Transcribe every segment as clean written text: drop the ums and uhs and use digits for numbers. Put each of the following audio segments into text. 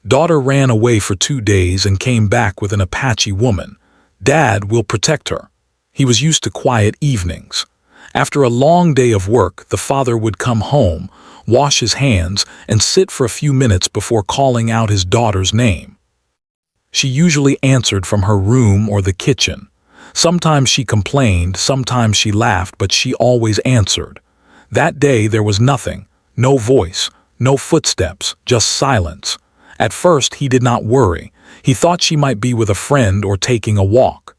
Daughter ran away for 2 days and came back with an Apache woman. Dad will protect her. He was used to quiet evenings. After a long day of work, the father would come home, wash his hands, and sit for a few minutes before calling out his daughter's name. She usually answered from her room or the kitchen. Sometimes she complained, sometimes she laughed, but she always answered. That day there was nothing, no voice, no footsteps, just silence. At first he did not worry. He thought she might be with a friend or taking a walk.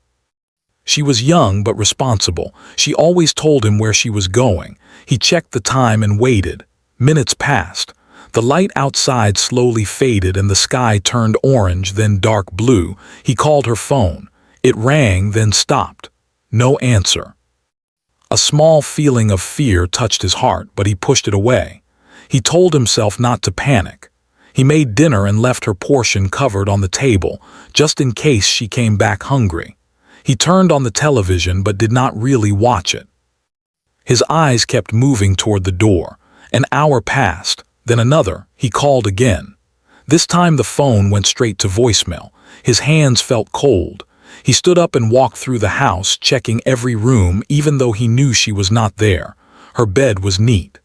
She was young but responsible. She always told him where she was going. He checked the time and waited. Minutes passed. The light outside slowly faded and the sky turned orange, then dark blue. He called her phone. It rang, then stopped. No answer. A small feeling of fear touched his heart, but he pushed it away. He told himself not to panic. He made dinner and left her portion covered on the table, just in case she came back hungry. He turned on the television but did not really watch it. His eyes kept moving toward the door. An hour passed, then another. He called again. This time the phone went straight to voicemail. His hands felt cold. He stood up and walked through the house, checking every room, even though he knew she was not there. Her bed was neat.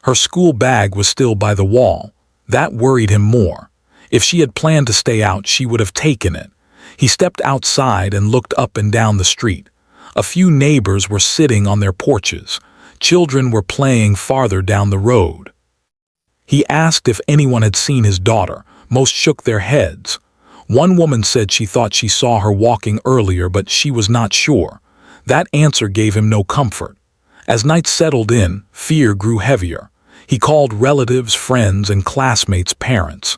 Her school bag was still by the wall. That worried him more. If she had planned to stay out, she would have taken it. He stepped outside and looked up and down the street. A few neighbors were sitting on their porches. Children were playing farther down the road. He asked if anyone had seen his daughter. Most shook their heads. One woman said she thought she saw her walking earlier, but she was not sure. That answer gave him no comfort. As night settled in, fear grew heavier. He called relatives, friends, and classmates' parents.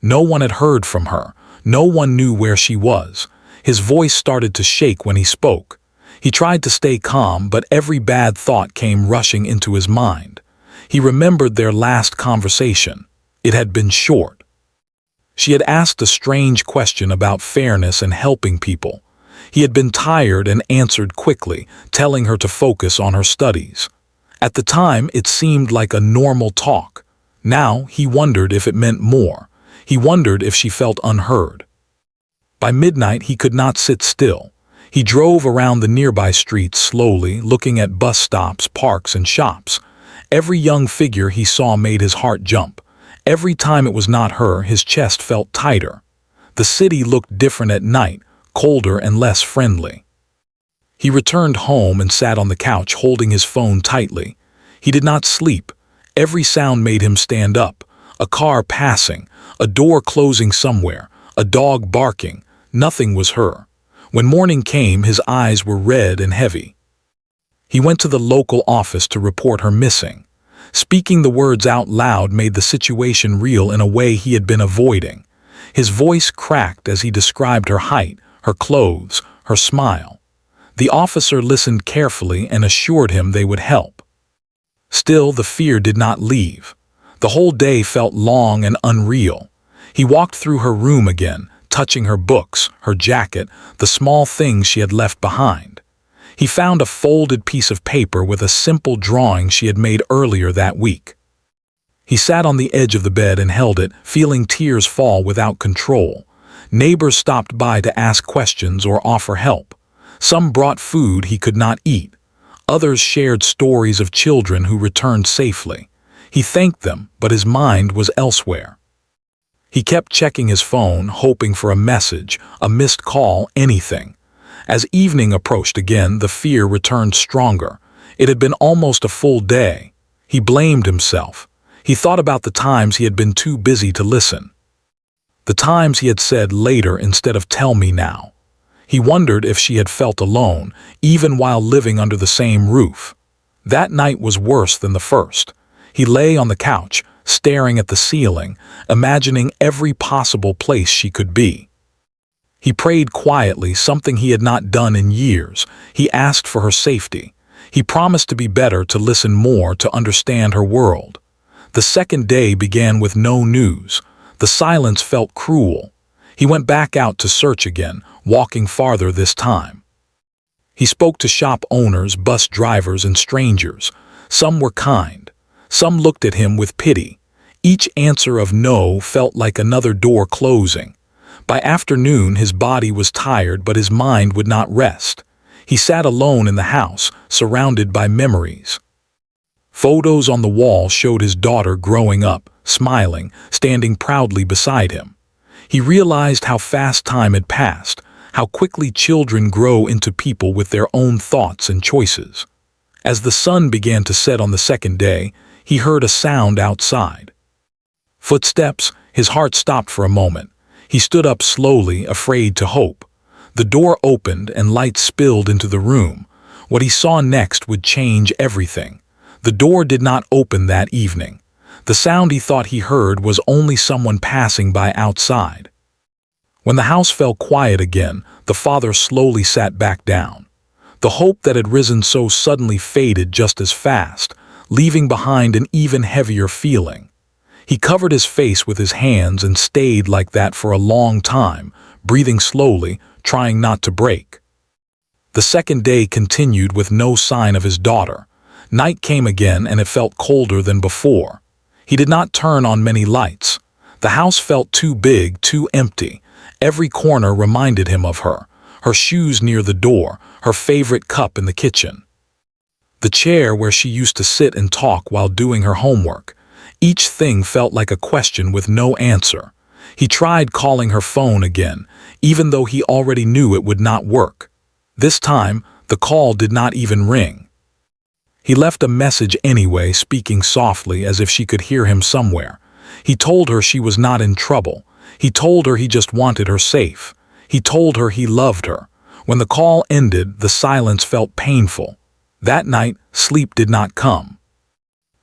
No one had heard from her. No one knew where she was. His voice started to shake when he spoke. He tried to stay calm, but every bad thought came rushing into his mind. He remembered their last conversation. It had been short. She had asked a strange question about fairness and helping people. He had been tired and answered quickly, telling her to focus on her studies. At the time, it seemed like a normal talk. Now, he wondered if it meant more. He wondered if she felt unheard. By midnight, he could not sit still. He drove around the nearby streets slowly, looking at bus stops, parks, and shops. Every young figure he saw made his heart jump. Every time it was not her, his chest felt tighter. The city looked different at night, colder and less friendly. He returned home and sat on the couch, holding his phone tightly. He did not sleep. Every sound made him stand up. A car passing, a door closing somewhere, a dog barking. Nothing was her. When morning came, his eyes were red and heavy. He went to the local office to report her missing. Speaking the words out loud made the situation real in a way he had been avoiding. His voice cracked as he described her height, her clothes, her smile. The officer listened carefully and assured him they would help. Still, the fear did not leave. The whole day felt long and unreal. He walked through her room again, touching her books, her jacket, the small things she had left behind. He found a folded piece of paper with a simple drawing she had made earlier that week. He sat on the edge of the bed and held it, feeling tears fall without control. Neighbors stopped by to ask questions or offer help. Some brought food he could not eat. Others shared stories of children who returned safely. He thanked them, but his mind was elsewhere. He kept checking his phone, hoping for a message, a missed call, anything. As evening approached again, the fear returned stronger. It had been almost a full day. He blamed himself. He thought about the times he had been too busy to listen. The times he had said later instead of tell me now. He wondered if she had felt alone, even while living under the same roof. That night was worse than the first. He lay on the couch, staring at the ceiling, imagining every possible place she could be. He prayed quietly, something he had not done in years. He asked for her safety. He promised to be better, to listen more, to understand her world. The second day began with no news. The silence felt cruel. He went back out to search again, walking farther this time. He spoke to shop owners, bus drivers, and strangers. Some were kind. Some looked at him with pity. Each answer of no felt like another door closing. By afternoon, his body was tired, but his mind would not rest. He sat alone in the house, surrounded by memories. Photos on the wall showed his daughter growing up, smiling, standing proudly beside him. He realized how fast time had passed, how quickly children grow into people with their own thoughts and choices. As the sun began to set on the second day, he heard a sound outside. Footsteps. His heart stopped for a moment. He stood up slowly, afraid to hope. The door opened and light spilled into the room. What he saw next would change everything. The door did not open that evening. The sound he thought he heard was only someone passing by outside. When the house fell quiet again, the father slowly sat back down. The hope that had risen so suddenly faded just as fast, leaving behind an even heavier feeling. He covered his face with his hands and stayed like that for a long time, breathing slowly, trying not to break. The second day continued with no sign of his daughter. Night came again and it felt colder than before. He did not turn on many lights. The house felt too big, too empty. Every corner reminded him of her. Her shoes near the door, her favorite cup in the kitchen. The chair where she used to sit and talk while doing her homework. Each thing felt like a question with no answer. He tried calling her phone again, even though he already knew it would not work. This time, the call did not even ring. He left a message anyway, speaking softly as if she could hear him somewhere. He told her she was not in trouble. He told her he just wanted her safe. He told her he loved her. When the call ended, the silence felt painful. That night, sleep did not come.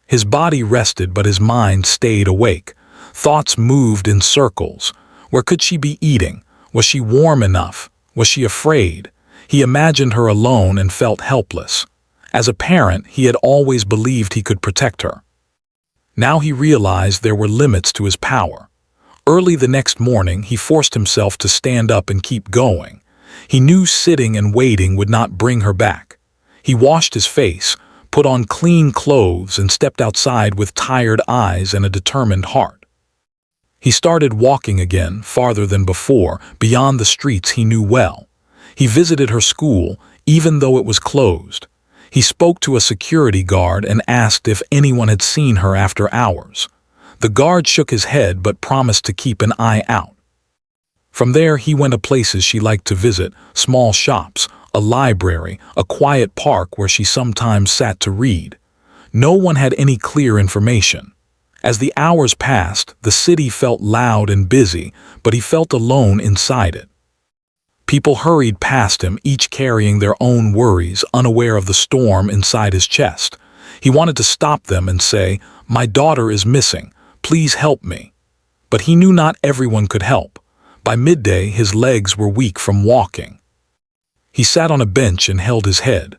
His body rested, but his mind stayed awake. Thoughts moved in circles. Where could she be eating? Was she warm enough? Was she afraid? He imagined her alone and felt helpless. As a parent, he had always believed he could protect her. Now he realized there were limits to his power. Early the next morning, he forced himself to stand up and keep going. He knew sitting and waiting would not bring her back. He washed his face, put on clean clothes, and stepped outside with tired eyes and a determined heart. He started walking again, farther than before, beyond the streets he knew well. He visited her school, even though it was closed. He spoke to a security guard and asked if anyone had seen her after hours. The guard shook his head but promised to keep an eye out. From there, he went to places she liked to visit, small shops, a library, a quiet park where she sometimes sat to read. No one had any clear information. As the hours passed, the city felt loud and busy, but he felt alone inside it. People hurried past him, each carrying their own worries, unaware of the storm inside his chest. He wanted to stop them and say, "My daughter is missing. Please help me." But he knew not everyone could help. By midday, his legs were weak from walking. He sat on a bench and held his head.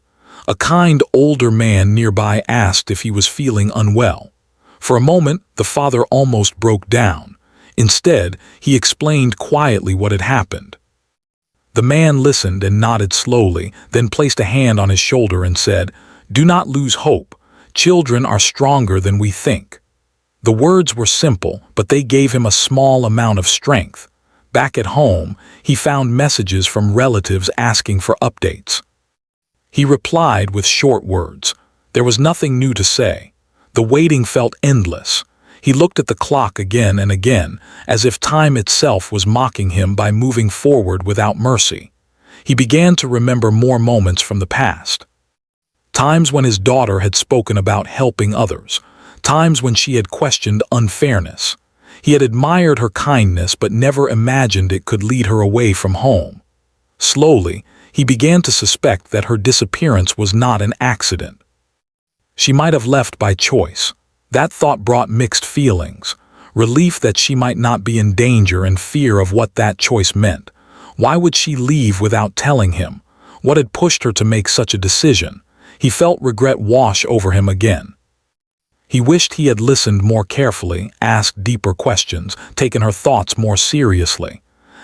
A kind older man nearby asked if he was feeling unwell. For a moment, the father almost broke down. Instead, he explained quietly what had happened. The man listened and nodded slowly, then placed a hand on his shoulder and said, "Do not lose hope. Children are stronger than we think." The words were simple, but they gave him a small amount of strength. Back at home, he found messages from relatives asking for updates. He replied with short words. There was nothing new to say. The waiting felt endless. He looked at the clock again and again, as if time itself was mocking him by moving forward without mercy. He began to remember more moments from the past. Times when his daughter had spoken about helping others. Times when she had questioned unfairness. He had admired her kindness but never imagined it could lead her away from home. Slowly, he began to suspect that her disappearance was not an accident. She might have left by choice. That thought brought mixed feelings. Relief that she might not be in danger and fear of what that choice meant. Why would she leave without telling him? What had pushed her to make such a decision? He felt regret wash over him again. He wished he had listened more carefully, asked deeper questions, taken her thoughts more seriously.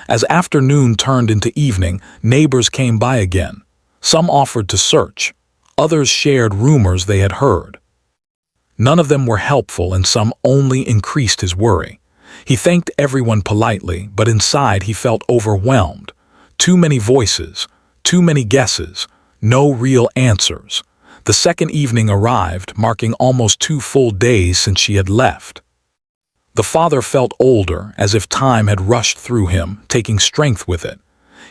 As afternoon turned into evening, neighbors came by again. Some offered to search. Others shared rumors they had heard. None of them were helpful and some only increased his worry. He thanked everyone politely, but inside he felt overwhelmed. Too many voices, too many guesses, no real answers. The second evening arrived, marking almost 2 full days since she had left. The father felt older, as if time had rushed through him, taking strength with it.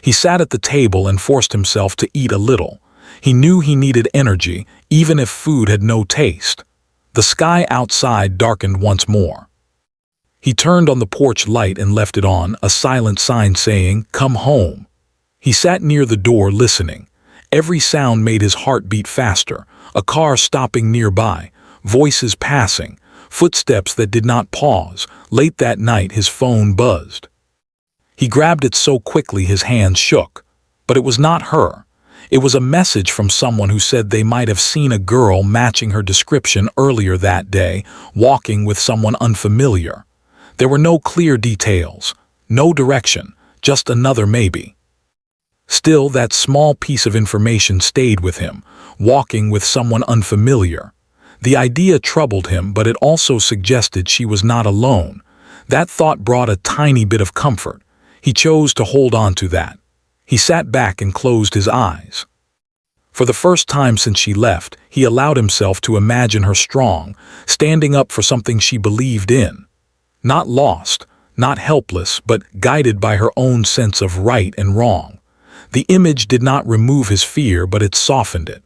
He sat at the table and forced himself to eat a little. He knew he needed energy, even if food had no taste. The sky outside darkened once more. He turned on the porch light and left it on, a silent sign saying, "Come home." He sat near the door listening. Every sound made his heart beat faster, a car stopping nearby, voices passing, footsteps that did not pause. Late that night his phone buzzed. He grabbed it so quickly his hands shook. But it was not her. It was a message from someone who said they might have seen a girl matching her description earlier that day, walking with someone unfamiliar. There were no clear details, no direction, just another maybe. Still, that small piece of information stayed with him, walking with someone unfamiliar. The idea troubled him, but it also suggested she was not alone. That thought brought a tiny bit of comfort. He chose to hold on to that. He sat back and closed his eyes. For the first time since she left, he allowed himself to imagine her strong, standing up for something she believed in. Not lost, not helpless, but guided by her own sense of right and wrong. The image did not remove his fear, but it softened it.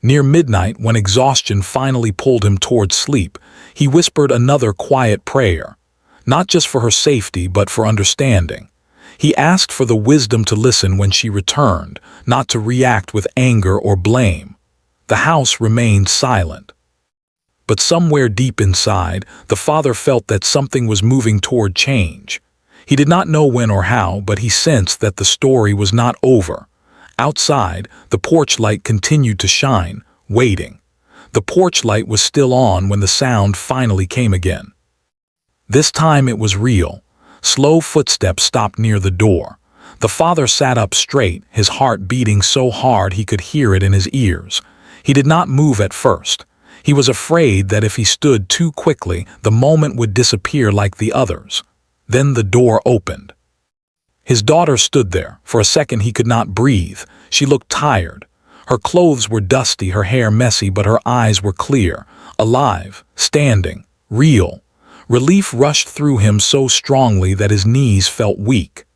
Near midnight, when exhaustion finally pulled him toward sleep, he whispered another quiet prayer, not just for her safety, but for understanding. He asked for the wisdom to listen when she returned, not to react with anger or blame. The house remained silent. But somewhere deep inside, the father felt that something was moving toward change. He did not know when or how, but he sensed that the story was not over. Outside, the porch light continued to shine, waiting. The porch light was still on when the sound finally came again. This time it was real. Slow footsteps stopped near the door. The father sat up straight, his heart beating so hard he could hear it in his ears. He did not move at first. He was afraid that if he stood too quickly, the moment would disappear like the others. Then the door opened. His daughter stood there. For a second he could not breathe. She looked tired. Her clothes were dusty, her hair messy, but her eyes were clear, alive, standing, real. Relief rushed through him so strongly that his knees felt weak.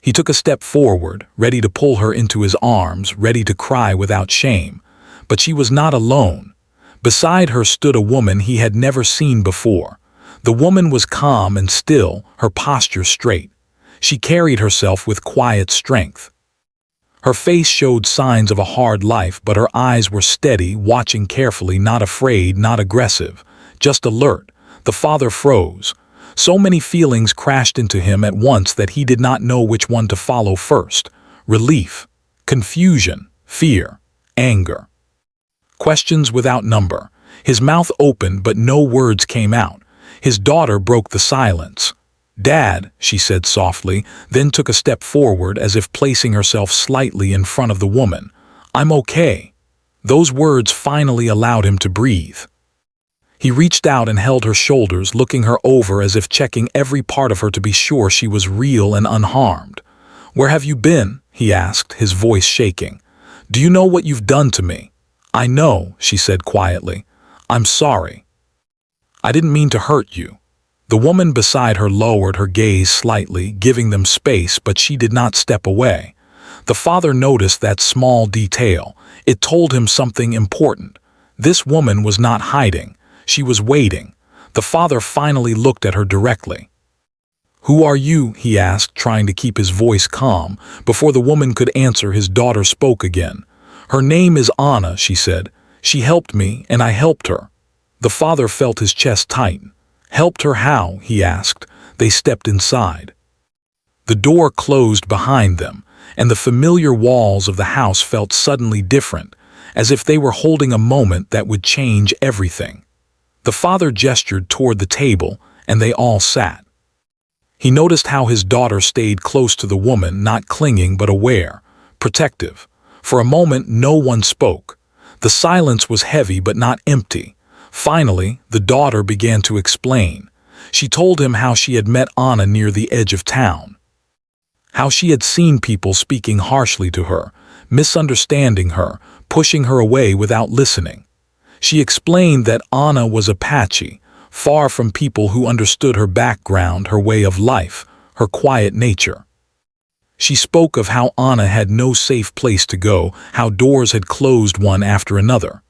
He took a step forward, ready to pull her into his arms, ready to cry without shame. But she was not alone. Beside her stood a woman he had never seen before. The woman was calm and still, her posture straight. She carried herself with quiet strength. Her face showed signs of a hard life, but her eyes were steady, watching carefully, not afraid, not aggressive, just alert. The father froze. So many feelings crashed into him at once that he did not know which one to follow first. Relief, confusion, fear, anger. Questions without number. His mouth opened, but no words came out. His daughter broke the silence. "Dad," she said softly, then took a step forward as if placing herself slightly in front of the woman. "I'm okay." Those words finally allowed him to breathe. He reached out and held her shoulders, looking her over as if checking every part of her to be sure she was real and unharmed. "Where have you been?" he asked, his voice shaking. "Do you know what you've done to me?" "I know," she said quietly. "I'm sorry. I didn't mean to hurt you." The woman beside her lowered her gaze slightly, giving them space, but she did not step away. The father noticed that small detail. It told him something important. This woman was not hiding. She was waiting. The father finally looked at her directly. "Who are you?" he asked, trying to keep his voice calm. Before the woman could answer, his daughter spoke again. "Her name is Anna," she said. "She helped me, and I helped her." The father felt his chest tighten. "Helped her how?" he asked. They stepped inside. The door closed behind them, and the familiar walls of the house felt suddenly different, as if they were holding a moment that would change everything. The father gestured toward the table, and they all sat. He noticed how his daughter stayed close to the woman, not clinging but aware, protective. For a moment no one spoke. The silence was heavy but not empty. Finally, the daughter began to explain. She told him how she had met Anna near the edge of town, how she had seen people speaking harshly to her, misunderstanding her, pushing her away without listening. She explained that Anna was Apache, far from people who understood her background, her way of life, her quiet nature. She spoke of how Anna had no safe place to go, how doors had closed one after another.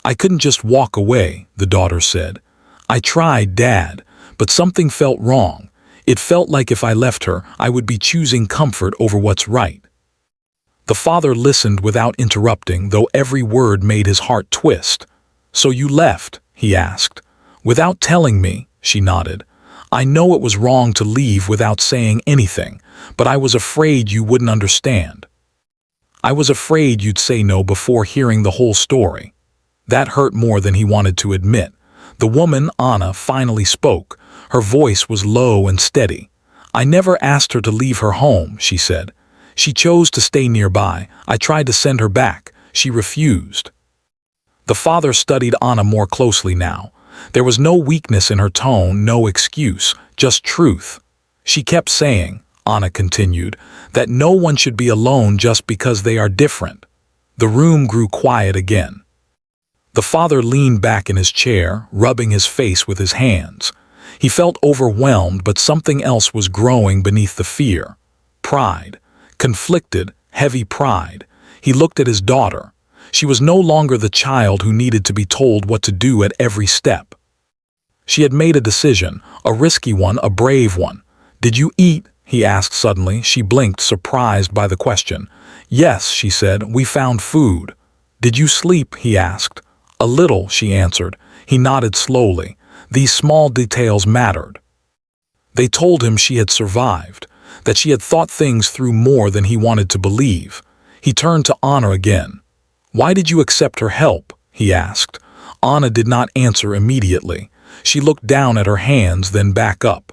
"I couldn't just walk away," the daughter said. "I tried, Dad, but something felt wrong. It felt like if I left her, I would be choosing comfort over what's right." The father listened without interrupting, though every word made his heart twist. "So you left?" he asked. "Without telling me," she nodded. "I know it was wrong to leave without saying anything, but I was afraid you wouldn't understand. I was afraid you'd say no before hearing the whole story." That hurt more than he wanted to admit. The woman, Anna, finally spoke. Her voice was low and steady. "I never asked her to leave her home," she said. "She chose to stay nearby. I tried to send her back. She refused." The father studied Anna more closely now. There was no weakness in her tone, no excuse, just truth. "She kept saying," Anna continued, "that no one should be alone just because they are different." The room grew quiet again. The father leaned back in his chair, rubbing his face with his hands. He felt overwhelmed, but something else was growing beneath the fear. Pride. Conflicted, heavy pride. He looked at his daughter. She was no longer the child who needed to be told what to do at every step. She had made a decision, a risky one, a brave one. "Did you eat?" he asked suddenly. She blinked, surprised by the question. "Yes," she said, "we found food." "Did you sleep?" he asked. "A little," she answered. He nodded slowly. These small details mattered. They told him she had survived, that she had thought things through more than he wanted to believe. He turned to Anna again. "Why did you accept her help?" he asked. Anna did not answer immediately. She looked down at her hands, then back up.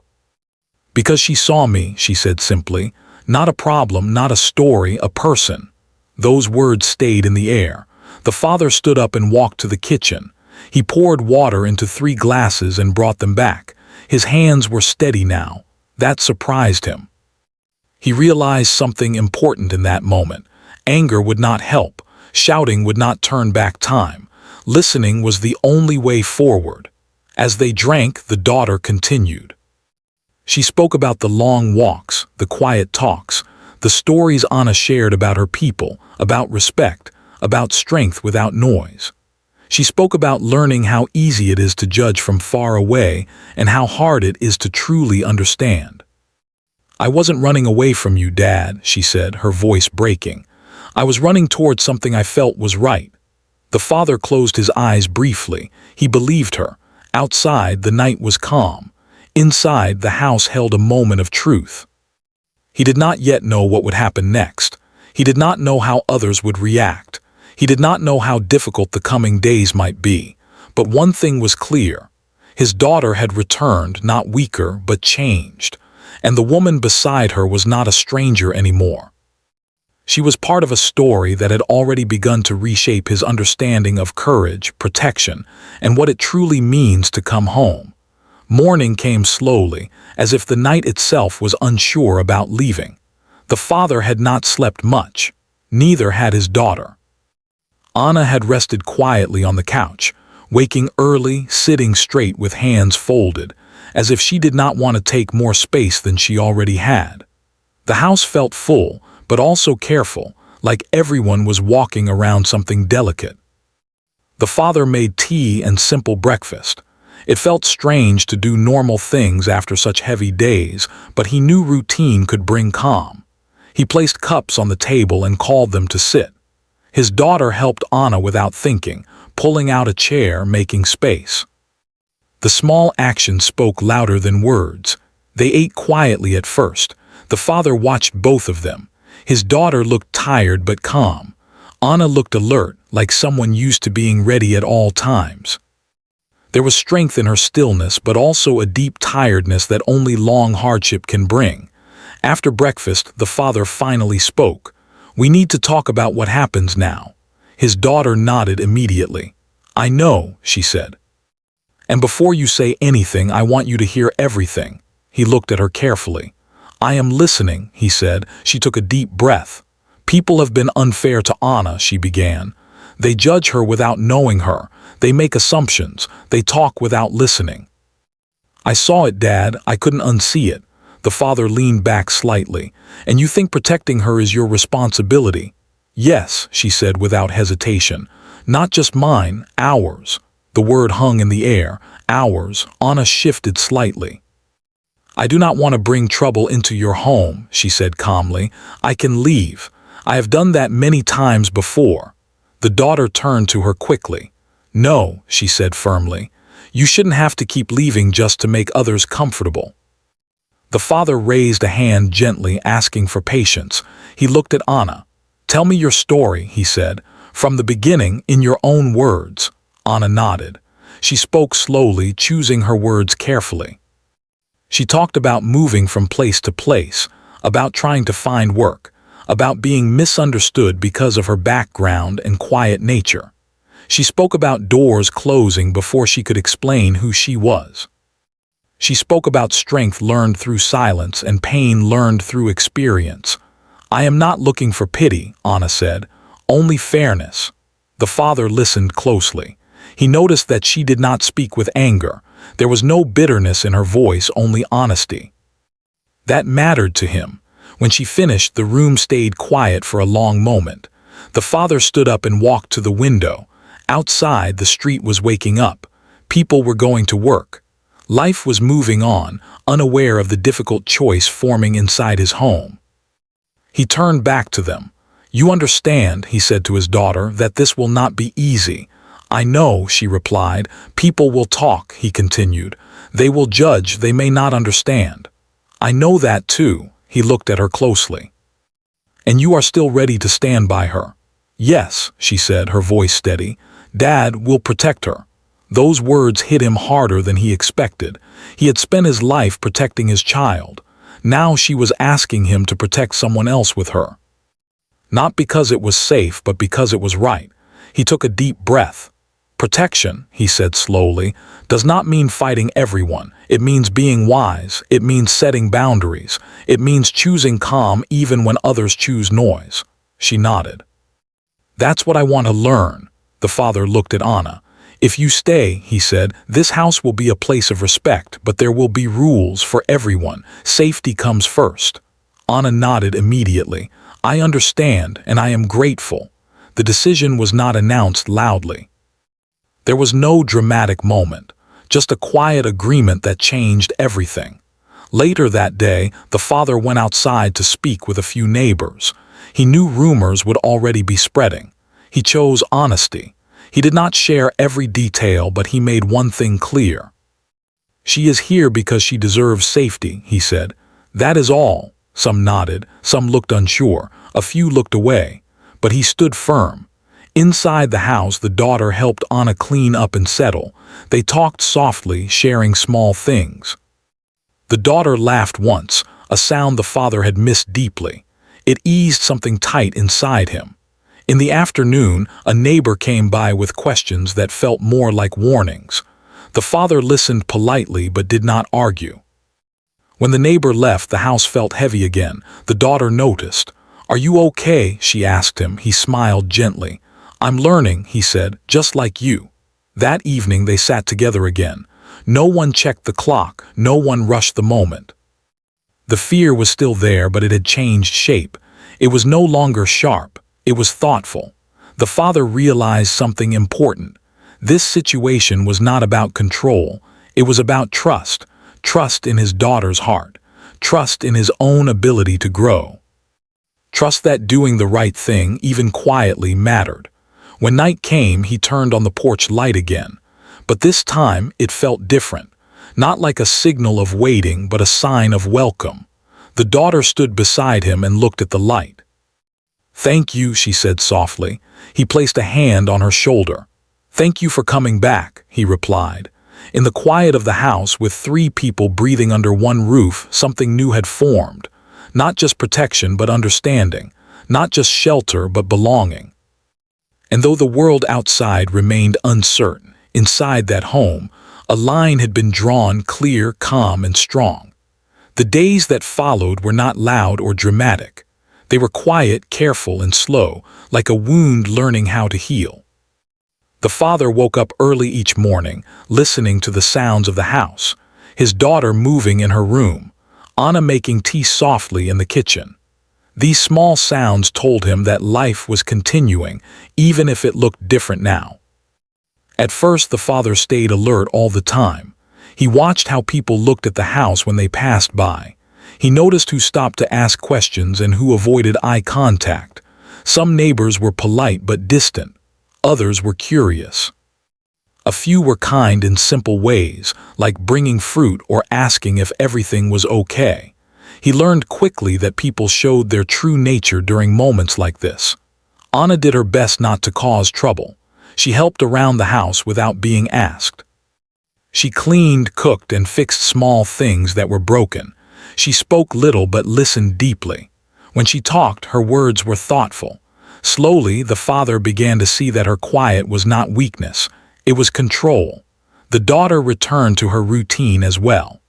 "Because she saw me," she said simply. "Not a problem, not a story, a person." Those words stayed in the air. The father stood up and walked to the kitchen. He poured water into 3 glasses and brought them back. His hands were steady now. That surprised him. He realized something important in that moment. Anger would not help. Shouting would not turn back time. Listening was the only way forward. As they drank, the daughter continued. She spoke about the long walks, the quiet talks, the stories Anna shared about her people, about respect, about strength without noise. She spoke about learning how easy it is to judge from far away and how hard it is to truly understand. "I wasn't running away from you, Dad," she said, her voice breaking. "I was running towards something I felt was right." The father closed his eyes briefly. He believed her. Outside, the night was calm. Inside, the house held a moment of truth. He did not yet know what would happen next. He did not know how others would react. He did not know how difficult the coming days might be. But one thing was clear. His daughter had returned, not weaker, but changed. And the woman beside her was not a stranger anymore. She was part of a story that had already begun to reshape his understanding of courage, protection, and what it truly means to come home. Morning came slowly, as if the night itself was unsure about leaving. The father had not slept much. Neither had his daughter. Anna had rested quietly on the couch, waking early, sitting straight with hands folded, as if she did not want to take more space than she already had. The house felt full, but also careful, like everyone was walking around something delicate. The father made tea and simple breakfast. It felt strange to do normal things after such heavy days, but he knew routine could bring calm. He placed cups on the table and called them to sit. His daughter helped Anna without thinking, pulling out a chair, making space. The small action spoke louder than words. They ate quietly at first. The father watched both of them. His daughter looked tired but calm. Anna looked alert, like someone used to being ready at all times. There was strength in her stillness, but also a deep tiredness that only long hardship can bring. After breakfast, the father finally spoke. "We need to talk about what happens now." His daughter nodded immediately. "I know," she said. And before you say anything, I want you to hear everything." He looked at her carefully. "I am listening," he said. She took a deep breath. "People have been unfair to Anna," she began. "They judge her without knowing her. They make assumptions. They talk without listening." "I saw it, Dad. I couldn't unsee it." The father leaned back slightly. "And you think protecting her is your responsibility?" "Yes," she said without hesitation. "Not just mine, ours." The word hung in the air. Ours. Anna shifted slightly. "I do not want to bring trouble into your home," she said calmly. "I can leave. I have done that many times before." The daughter turned to her quickly. "No," she said firmly. "You shouldn't have to keep leaving just to make others comfortable." The father raised a hand gently, asking for patience. He looked at Anna. "Tell me your story," he said. "From the beginning, in your own words." Anna nodded. She spoke slowly, choosing her words carefully. She talked about moving from place to place, about trying to find work, about being misunderstood because of her background and quiet nature. She spoke about doors closing before she could explain who she was. She spoke about strength learned through silence and pain learned through experience. "I am not looking for pity," Anna said, "only fairness." The father listened closely. He noticed that she did not speak with anger. There was no bitterness in her voice, only honesty. That mattered to him. When she finished, the room stayed quiet for a long moment. The father stood up and walked to the window. Outside, the street was waking up. People were going to work. Life was moving on, unaware of the difficult choice forming inside his home. He turned back to them. "You understand," he said to his daughter, "that this will not be easy." "I know," she replied. "People will talk," he continued. "They will judge, they may not understand." "I know that too." He looked at her closely. "And you are still ready to stand by her?" "Yes," she said, her voice steady. "Dad will protect her." Those words hit him harder than he expected. He had spent his life protecting his child. Now she was asking him to protect someone else with her. Not because it was safe, but because it was right. He took a deep breath. "Protection," he said slowly, "does not mean fighting everyone. It means being wise. It means setting boundaries. It means choosing calm even when others choose noise." She nodded. "That's what I want to learn." The father looked at Anna. "If you stay," he said, "this house will be a place of respect, but there will be rules for everyone. Safety comes first." Anna nodded immediately. "I understand, and I am grateful." The decision was not announced loudly. There was no dramatic moment, just a quiet agreement that changed everything. Later that day, the father went outside to speak with a few neighbors. He knew rumors would already be spreading. He chose honesty. He did not share every detail, but he made one thing clear. "She is here because she deserves safety," he said. "That is all." Some nodded, some looked unsure, a few looked away. But he stood firm. Inside the house, the daughter helped Anna clean up and settle. They talked softly, sharing small things. The daughter laughed once, a sound the father had missed deeply. It eased something tight inside him. In the afternoon, a neighbor came by with questions that felt more like warnings. The father listened politely but did not argue. When the neighbor left, the house felt heavy again. The daughter noticed. "Are you okay?" she asked him. He smiled gently. "I'm learning," he said, "just like you." That evening they sat together again. No one checked the clock, no one rushed the moment. The fear was still there, but it had changed shape. It was no longer sharp, it was thoughtful. The father realized something important. This situation was not about control, it was about trust. Trust in his daughter's heart, trust in his own ability to grow. Trust that doing the right thing, even quietly, mattered. When night came, he turned on the porch light again. But this time, it felt different. Not like a signal of waiting, but a sign of welcome. The daughter stood beside him and looked at the light. "Thank you," she said softly. He placed a hand on her shoulder. "Thank you for coming back," he replied. In the quiet of the house, with 3 people breathing under one roof, something new had formed. Not just protection, but understanding. Not just shelter, but belonging. And though the world outside remained uncertain, inside that home, A line had been drawn clear, calm, and strong. The days that followed were not loud or dramatic. They were quiet, careful, and slow, like a wound learning how to heal. The father woke up early each morning, listening to the sounds of the house, his daughter moving in her room, Anna making tea softly in the kitchen. These small sounds told him that life was continuing, even if it looked different now. At first, the father stayed alert all the time. He watched how people looked at the house when they passed by. He noticed who stopped to ask questions and who avoided eye contact. Some neighbors were polite but distant. Others were curious. A few were kind in simple ways, like bringing fruit or asking if everything was okay. He learned quickly that people showed their true nature during moments like this. Anna did her best not to cause trouble. She helped around the house without being asked. She cleaned, cooked, and fixed small things that were broken. She spoke little but listened deeply. When she talked, her words were thoughtful. Slowly, the father began to see that her quiet was not weakness. It was control. The daughter returned to her routine as well.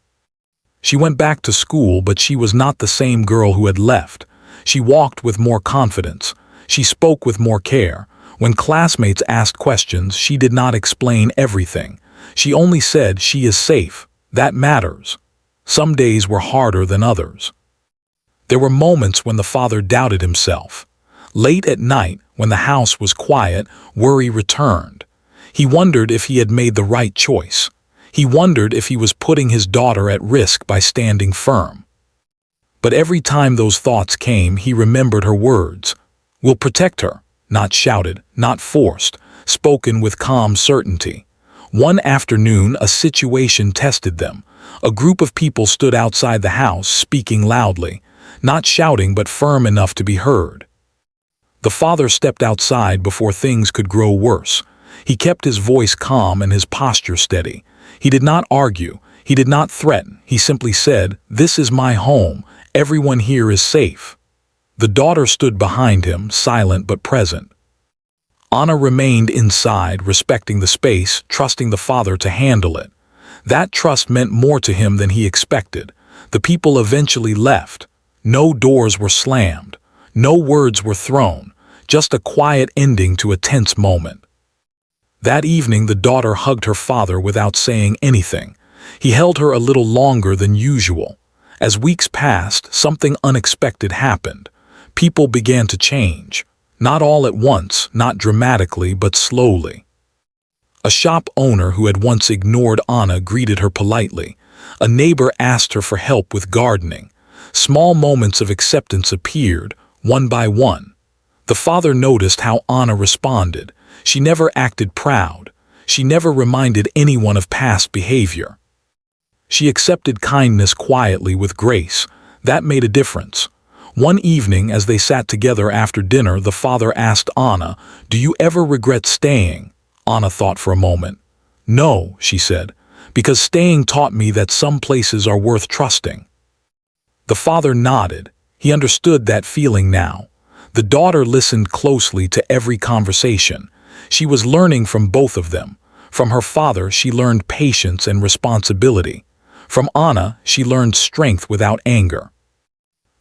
She went back to school, but she was not the same girl who had left. She walked with more confidence. She spoke with more care. When classmates asked questions, she did not explain everything. She only said, "She is safe. That matters." Some days were harder than others. There were moments when the father doubted himself. Late at night, when the house was quiet, worry returned. He wondered if he had made the right choice. He wondered if he was putting his daughter at risk by standing firm. But every time those thoughts came, he remembered her words. "We'll protect her," not shouted, not forced, spoken with calm certainty. One afternoon, a situation tested them. A group of people stood outside the house, speaking loudly, not shouting but firm enough to be heard. The father stepped outside before things could grow worse. He kept his voice calm and his posture steady. He did not argue. He did not threaten. He simply said, "This is my home. Everyone here is safe." The daughter stood behind him, silent but present. Anna remained inside, respecting the space, trusting the father to handle it. That trust meant more to him than he expected. The people eventually left. No doors were slammed. No words were thrown. Just a quiet ending to a tense moment. That evening, the daughter hugged her father without saying anything. He held her a little longer than usual. As weeks passed, something unexpected happened. People began to change. Not all at once, not dramatically, but slowly. A shop owner who had once ignored Anna greeted her politely. A neighbor asked her for help with gardening. Small moments of acceptance appeared, one by one. The father noticed how Anna responded. She never acted proud. She never reminded anyone of past behavior. She accepted kindness quietly with grace. That made a difference. One evening, as they sat together after dinner, the father asked Anna, "Do you ever regret staying?" Anna thought for a moment. "No," she said, "because staying taught me that some places are worth trusting." The father nodded. He understood that feeling now. The daughter listened closely to every conversation. She was learning from both of them. From her father, she learned patience and responsibility. From Anna, she learned strength without anger.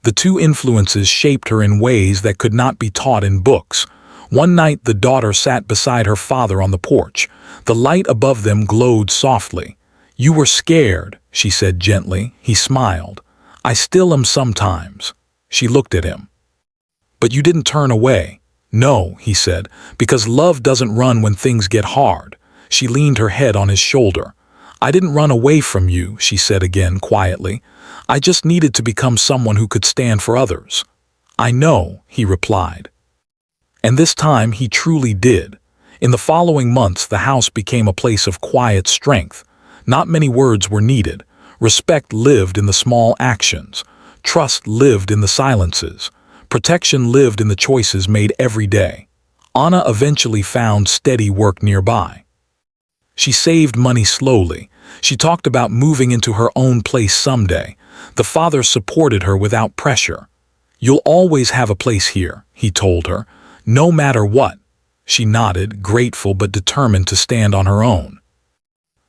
The two influences shaped her in ways that could not be taught in books. One night, the daughter sat beside her father on the porch. The light above them glowed softly. "You were scared," she said gently. He smiled. "I still am sometimes." She looked at him. "But you didn't turn away." "No," he said, "because love doesn't run when things get hard." She leaned her head on his shoulder. "I didn't run away from you," she said again quietly. "I just needed to become someone who could stand for others." "I know," he replied. And this time he truly did. In the following months, the house became a place of quiet strength. Not many words were needed. Respect lived in the small actions. Trust lived in the silences. Protection lived in the choices made every day. Anna eventually found steady work nearby. She saved money slowly. She talked about moving into her own place someday. The father supported her without pressure. "You'll always have a place here," he told her, "no matter what." She nodded, grateful but determined to stand on her own.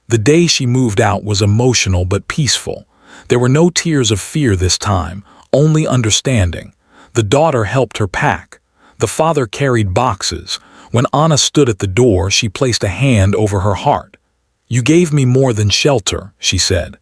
The day she moved out was emotional but peaceful. There were no tears of fear this time, only understanding. The daughter helped her pack. The father carried boxes. When Anna stood at the door, she placed a hand over her heart. "You gave me more than shelter," she said.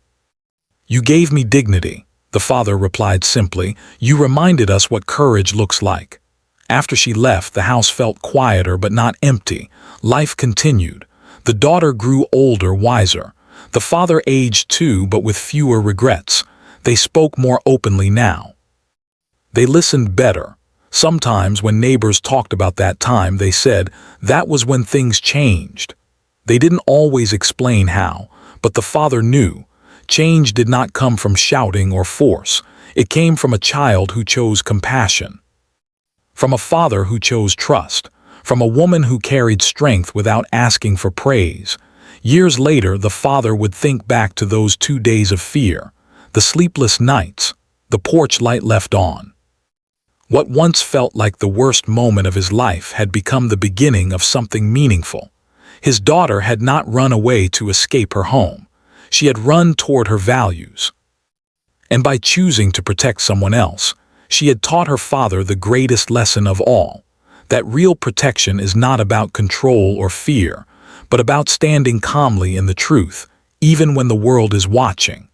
"You gave me dignity," the father replied simply. "You reminded us what courage looks like." After she left, the house felt quieter but not empty. Life continued. The daughter grew older, wiser. The father aged too, but with fewer regrets. They spoke more openly now. They listened better. Sometimes when neighbors talked about that time, they said that was when things changed. They didn't always explain how, but the father knew. Change did not come from shouting or force. It came from a child who chose compassion, from a father who chose trust, from a woman who carried strength without asking for praise. Years later, the father would think back to those 2 days of fear, the sleepless nights, the porch light left on. What once felt like the worst moment of his life had become the beginning of something meaningful. His daughter had not run away to escape her home. She had run toward her values. And by choosing to protect someone else, she had taught her father the greatest lesson of all, that real protection is not about control or fear, but about standing calmly in the truth, even when the world is watching.